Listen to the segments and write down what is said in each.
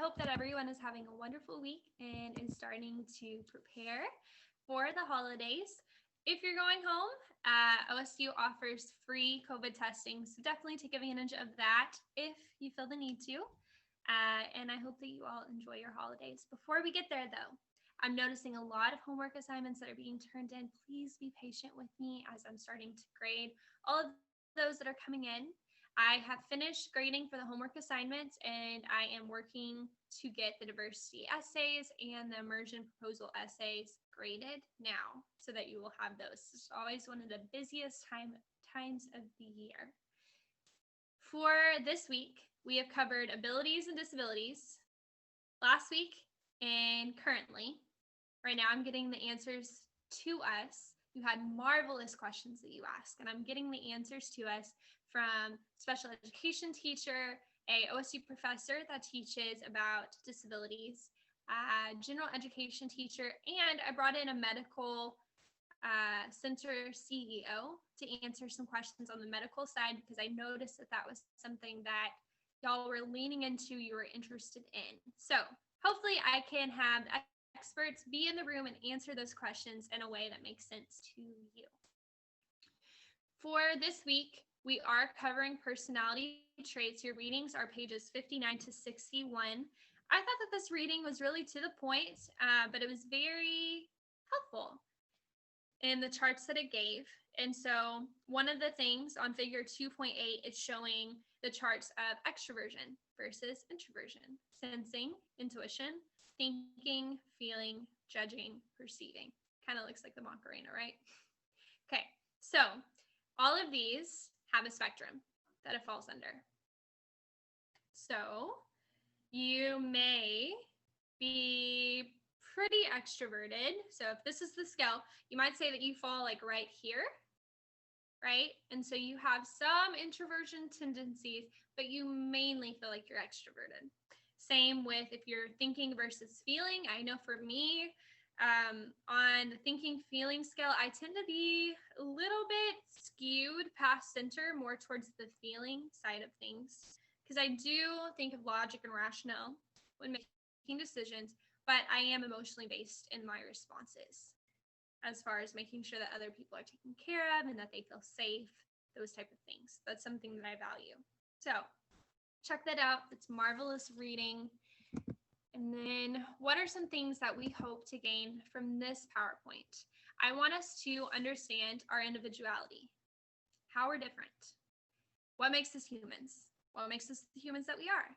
hope that everyone is having a wonderful week and is starting to prepare for the holidays. If you're going home, OSU offers free COVID testing, so definitely take advantage of that if you feel the need to. And I hope that you all enjoy your holidays. Before we get there, though, I'm noticing a lot of homework assignments that are being turned in. Please be patient with me as I'm starting to grade all of those that are coming in. I have finished grading for the homework assignments, and I am working to get the diversity essays and the immersion proposal essays graded now so that you will have those. It's always one of the busiest times of the year. For this week, we have covered abilities and disabilities last week and currently. Right now, I'm getting the answers to us. You had marvelous questions that you asked, and I'm getting the answers to us from special education teacher, a OSU professor that teaches about disabilities, general education teacher, and I brought in a medical center CEO to answer some questions on the medical side because I noticed that that was something that y'all were leaning into, you were interested in. So hopefully I can have experts be in the room and answer those questions in a way that makes sense to you. For this week, we are covering personality traits. Your readings are pages 59 to 61. I thought that this reading was really to the point, but it was very helpful in the charts that it gave. And so one of the things on figure 2.8 is showing the charts of extroversion versus introversion, sensing, intuition, thinking, feeling, judging, perceiving. Kind of looks like the Macarena, right? Okay, so all of these have a spectrum that it falls under. So you may be pretty extroverted. So if this is the scale, you might say that you fall like right here, right? And so you have some introversion tendencies, but you mainly feel like you're extroverted. Same with if you're thinking versus feeling. I know for me, on the thinking feeling scale, I tend to be a little bit skewed past center, more towards the feeling side of things, because I do think of logic and rationale when making decisions, but I am emotionally based in my responses as far as making sure that other people are taken care of and that they feel safe, those type of things. That's something that I value. So check that out. It's marvelous reading. And then what are some things that we hope to gain from this PowerPoint? I want us to understand our individuality, how we're different, what makes us humans, what makes us the humans that we are,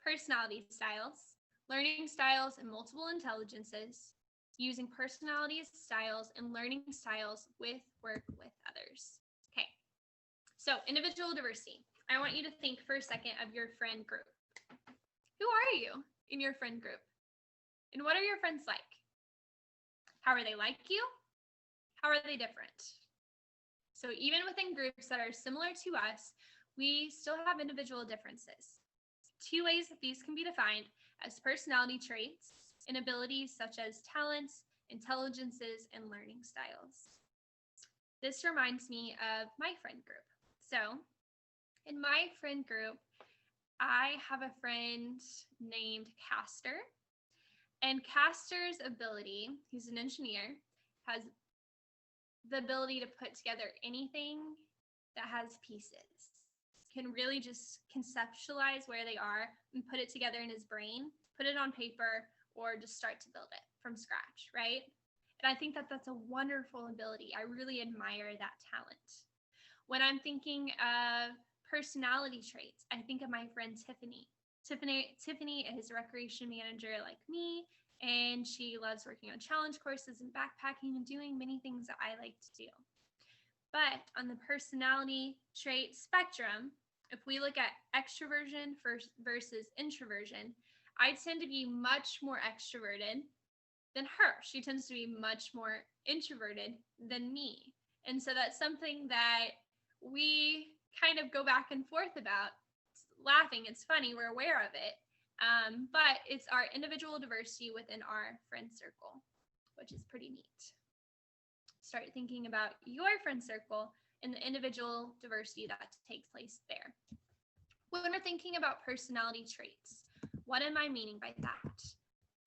personality styles, learning styles and multiple intelligences, using personality styles and learning styles with work with others. Okay, so individual diversity. I want you to think for a second of your friend group. Who are you in your friend group? And what are your friends like? How are they like you? How are they different? So even within groups that are similar to us, we still have individual differences. Two ways that these can be defined as personality traits and abilities such as talents, intelligences, and learning styles. This reminds me of my friend group. So in my friend group, I have a friend named Castor, and Castor's ability, he's an engineer, has the ability to put together anything that has pieces, can really just conceptualize where they are and put it together in his brain, put it on paper, or just start to build it from scratch, right? And I think that that's a wonderful ability. I really admire that talent. When I'm thinking of personality traits, I think of my friend Tiffany. Tiffany is a recreation manager like me, and she loves working on challenge courses and backpacking and doing many things that I like to do. But on the personality trait spectrum, if we look at extroversion versus introversion, I tend to be much more extroverted than her. She tends to be much more introverted than me. And so that's something that we kind of go back and forth about. It's laughing, it's funny, we're aware of it, but it's our individual diversity within our friend circle, which is pretty neat. Start thinking about your friend circle and the individual diversity that takes place there. When we're thinking about personality traits, What am I meaning by that?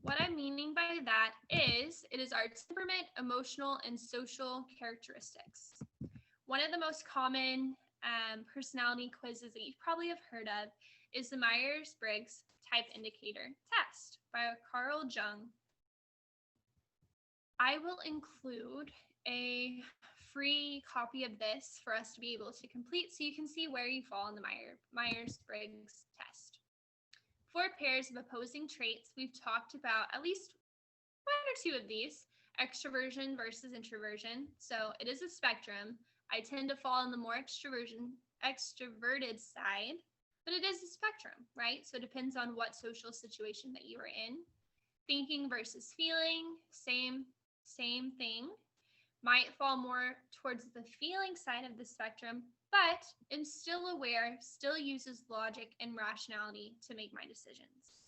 What I'm meaning by that is it is our temperament, emotional, and social characteristics. One of the most common personality quizzes that you probably have heard of is the Myers-Briggs Type Indicator Test by Carl Jung. I will include a free copy of this for us to be able to complete so you can see where you fall in the Myers-Briggs test. 4 pairs of opposing traits. We've talked about at least 1 or 2 of these, extroversion versus introversion. So it is a spectrum. I tend to fall on the more extroverted side, but it is a spectrum, right? So it depends on what social situation that you are in. Thinking versus feeling, same thing. Might fall more towards the feeling side of the spectrum, but am still aware, still uses logic and rationality to make my decisions.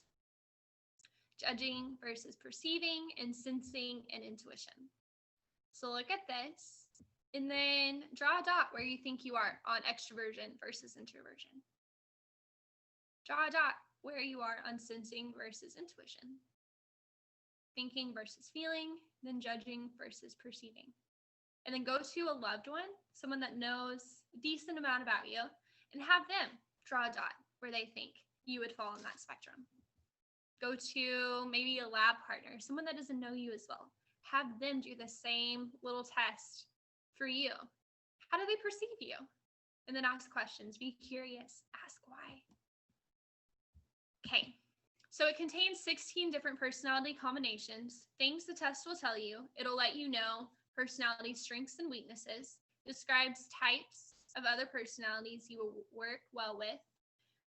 Judging versus perceiving, and sensing and intuition. So look at this, and then draw a dot where you think you are on extroversion versus introversion. Draw a dot where you are on sensing versus intuition. Thinking versus feeling, then judging versus perceiving. And then go to a loved one, someone that knows a decent amount about you, and have them draw a dot where they think you would fall in that spectrum. Go to maybe a lab partner, someone that doesn't know you as well. Have them do the same little test for you. How do they perceive you? And then ask questions. Be curious. Ask why. Okay. So it contains 16 different personality combinations, things the test will tell you. It'll let you know personality strengths and weaknesses, describes types of other personalities you will work well with,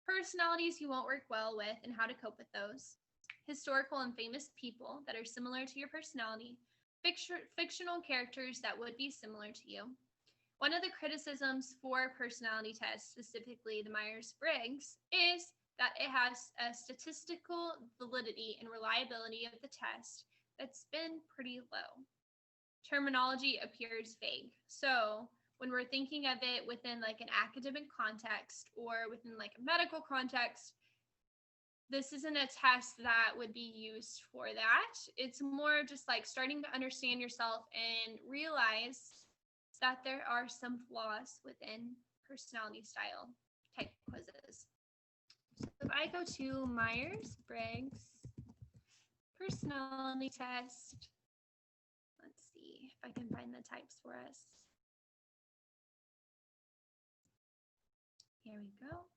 personalities you won't work well with and how to cope with those, historical and famous people that are similar to your personality, fictional characters that would be similar to you. One of the criticisms for personality tests, specifically the Myers-Briggs, is that it has a statistical validity and reliability of the test that's been pretty low. Terminology appears vague. So when we're thinking of it within like an academic context or within like a medical context, this isn't a test that would be used for that. It's more just like starting to understand yourself and realize that there are some flaws within personality style type quizzes. So if I go to Myers-Briggs personality test, let's see if I can find the types for us. Here we go.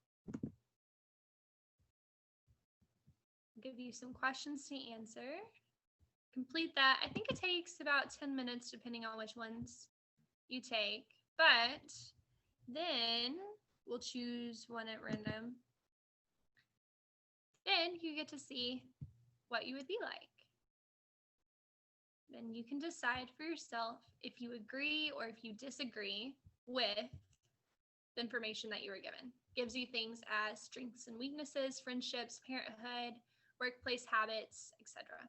I'll give you some questions to answer. Complete that. I think it takes about 10 minutes depending on which ones you take, but then we'll choose one at random. Then you get to see what you would be like. Then you can decide for yourself if you agree or if you disagree with the information that you were given. Gives you things as strengths and weaknesses, friendships, parenthood, workplace habits, etc.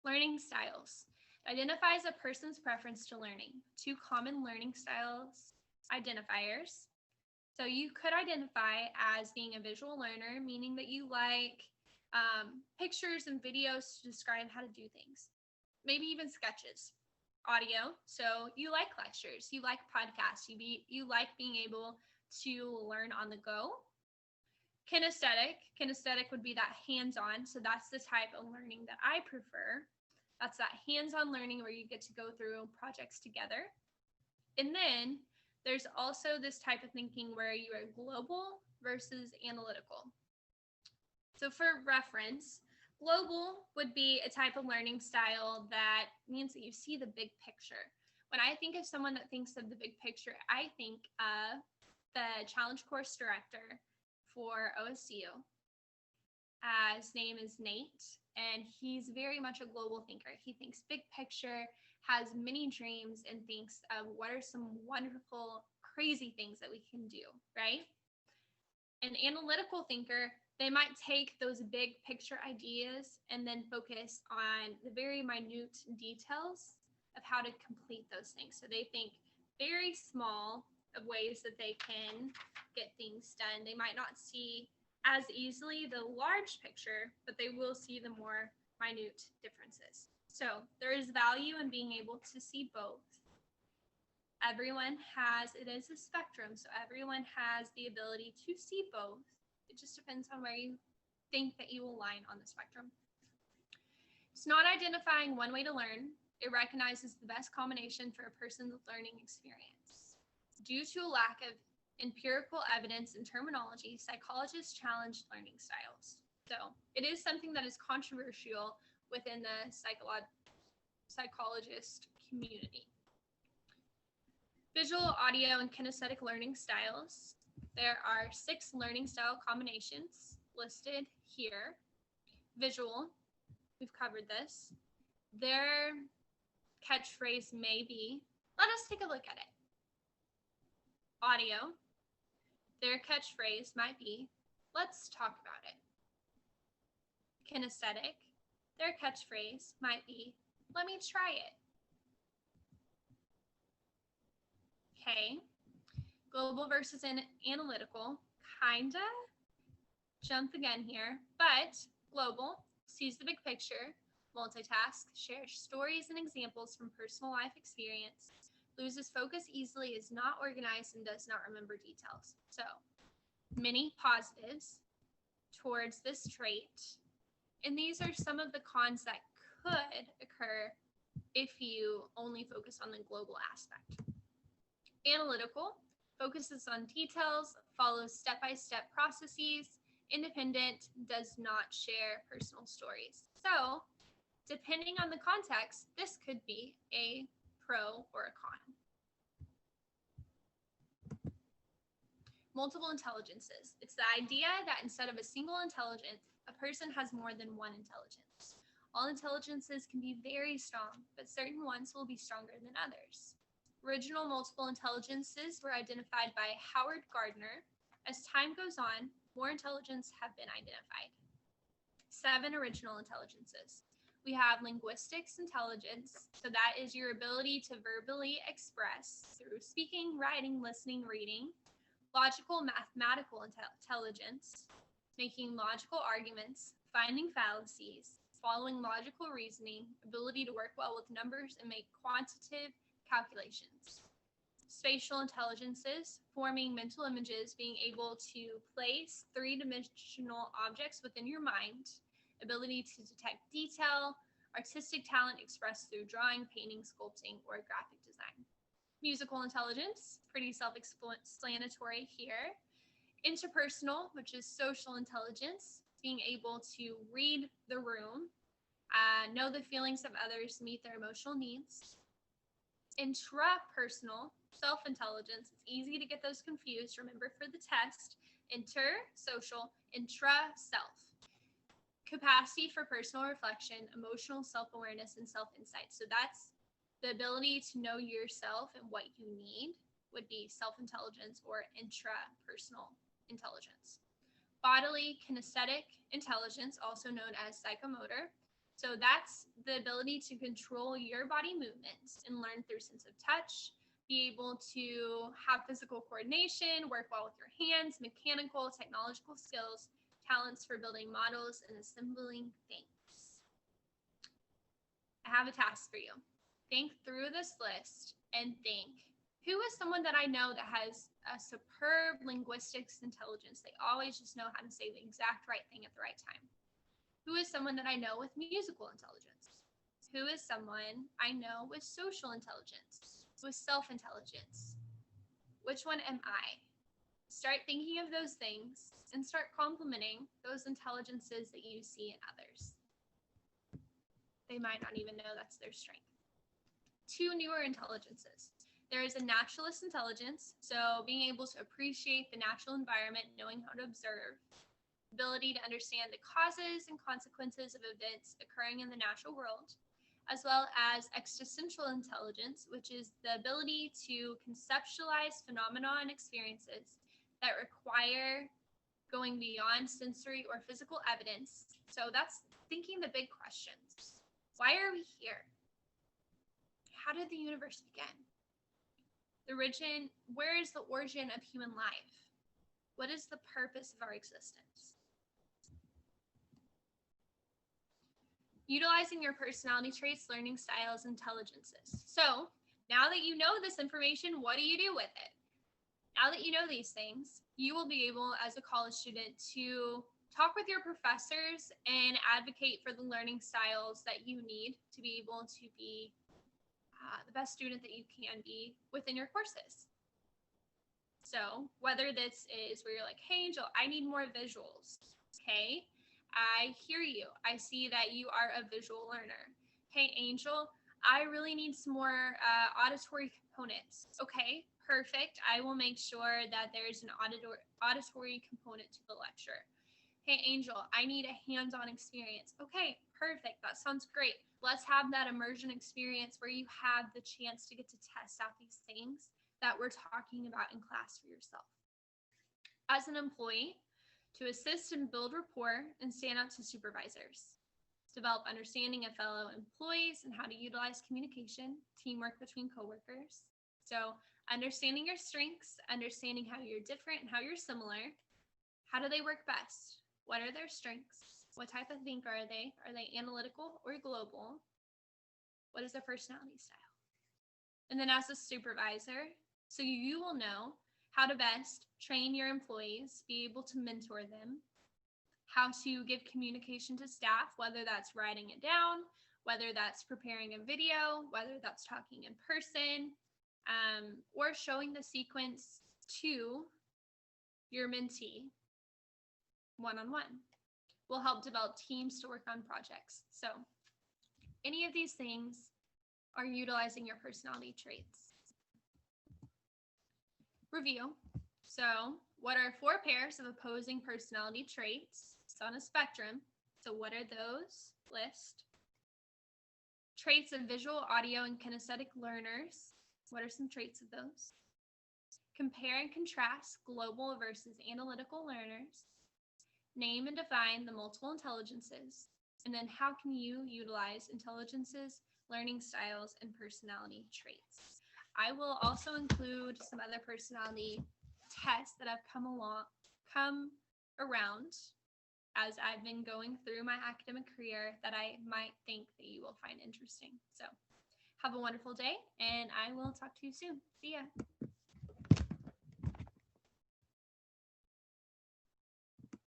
Learning styles. Identifies a person's preference to learning. 2 common learning styles identifiers. So you could identify as being a visual learner, meaning that you like pictures and videos to describe how to do things. Maybe even sketches. Audio. So you like lectures, you like podcasts, you like being able to learn on the go. Kinesthetic would be that hands-on. So that's the type of learning that I prefer. That's that hands-on learning where you get to go through projects together. And then there's also this type of thinking where you are global versus analytical. So for reference, global would be a type of learning style that means that you see the big picture. When I think of someone that thinks of the big picture, I think of the challenge course director for OSU. His name is Nate, and he's very much a global thinker. He thinks big picture, has many dreams, and thinks of what are some wonderful, crazy things that we can do, right? An analytical thinker, they might take those big picture ideas and then focus on the very minute details of how to complete those things. So they think very small of ways that they can get things done. They might not see as easily the large picture, but they will see the more minute differences. So there is value in being able to see both. It is a spectrum, so everyone has the ability to see both. It just depends on where you think that you will line on the spectrum. It's not identifying one way to learn. It recognizes the best combination for a person's learning experience. Due to a lack of empirical evidence and terminology, psychologists challenge learning styles. So it is something that is controversial within the psychologist community. Visual, audio, and kinesthetic learning styles. There are 6 learning style combinations listed here. Visual, we've covered this. Their catchphrase may be, let us take a look at it. Audio, their catchphrase might be, let's talk about it. Kinesthetic, their catchphrase might be, let me try it. Okay, global versus analytical, kinda jump again here, but global sees the big picture, multitask, shares stories and examples from personal life experience, loses focus easily, is not organized, and does not remember details. So many positives towards this trait. And these are some of the cons that could occur if you only focus on the global aspect. Analytical focuses on details, follows step-by-step processes, independent, does not share personal stories. So, depending on the context, this could be a pro or a con. Multiple intelligences. It's the idea that instead of a single intelligence, a person has more than one intelligence. All intelligences can be very strong, but certain ones will be stronger than others. Original multiple intelligences were identified by Howard Gardner. As time goes on, more intelligence have been identified. 7 original intelligences. We have linguistics intelligence, so that is your ability to verbally express through speaking, writing, listening, reading. Logical mathematical intelligence, making logical arguments, finding fallacies, following logical reasoning, ability to work well with numbers and make quantitative calculations. Spatial intelligences, forming mental images, being able to place 3-dimensional objects within your mind, ability to detect detail, artistic talent expressed through drawing, painting, sculpting, or graphic design. Musical intelligence, pretty self-explanatory here. Interpersonal, which is social intelligence, being able to read the room, know the feelings of others, meet their emotional needs. Intrapersonal, self-intelligence. It's easy to get those confused. Remember for the test, inter, social, intra, self. Capacity for personal reflection, emotional self-awareness, and self-insight. So that's the ability to know yourself and what you need would be self-intelligence or intrapersonal intelligence. Bodily kinesthetic intelligence, also known as psychomotor. So that's the ability to control your body movements and learn through sense of touch, be able to have physical coordination, work well with your hands, mechanical, technological skills, talents for building models and assembling things. I have a task for you. Think through this list and think, who is someone that I know that has a superb linguistics intelligence? They always just know how to say the exact right thing at the right time. Who is someone that I know with musical intelligence? Who is someone I know with social intelligence, with self-intelligence? Which one am I? Start thinking of those things and start complimenting those intelligences that you see in others. They might not even know that's their strength. 2 newer intelligences. There is a naturalist intelligence, so being able to appreciate the natural environment, knowing how to observe, ability to understand the causes and consequences of events occurring in the natural world, as well as existential intelligence, which is the ability to conceptualize phenomena and experiences that require going beyond sensory or physical evidence. So that's thinking the big questions. Why are we here? How did the universe begin? Where is the origin of human life? What is the purpose of our existence? Utilizing your personality traits, learning styles, intelligences. So now that you know this information, what do you do with it? Now that you know these things, you will be able, as a college student, to talk with your professors and advocate for the learning styles that you need to be able to be the best student that you can be within your courses. So whether this is where you're like, hey, Angel, I need more visuals. Okay, I hear you. I see that you are a visual learner. Hey, Angel, I really need some more auditory components. Okay, perfect. I will make sure that there's an auditory component to the lecture. Hey, Angel, I need a hands-on experience. Okay, perfect. That sounds great. Let's have that immersion experience where you have the chance to get to test out these things that we're talking about in class for yourself. As an employee, to assist and build rapport and stand out to supervisors. Develop understanding of fellow employees and how to utilize communication, teamwork between coworkers. So understanding your strengths, understanding how you're different and how you're similar. How do they work best? What are their strengths? What type of thinker are they? Are they analytical or global? What is their personality style? And then as a supervisor, so you will know how to best train your employees, be able to mentor them, how to give communication to staff, whether that's writing it down, whether that's preparing a video, whether that's talking in person, or showing the sequence to your mentee one-on-one. Will help develop teams to work on projects. So any of these things are utilizing your personality traits. Review. So what are 4 pairs of opposing personality traits? It's on a spectrum. So what are those? List. Traits of visual, audio, and kinesthetic learners. What are some traits of those? Compare and contrast global versus analytical learners. Name and define the multiple intelligences. And then how can you utilize intelligences, learning styles, and personality traits? I will also include some other personality tests that have come around as I've been going through my academic career that I might think that you will find interesting. So have a wonderful day, and I will talk to you soon. See ya.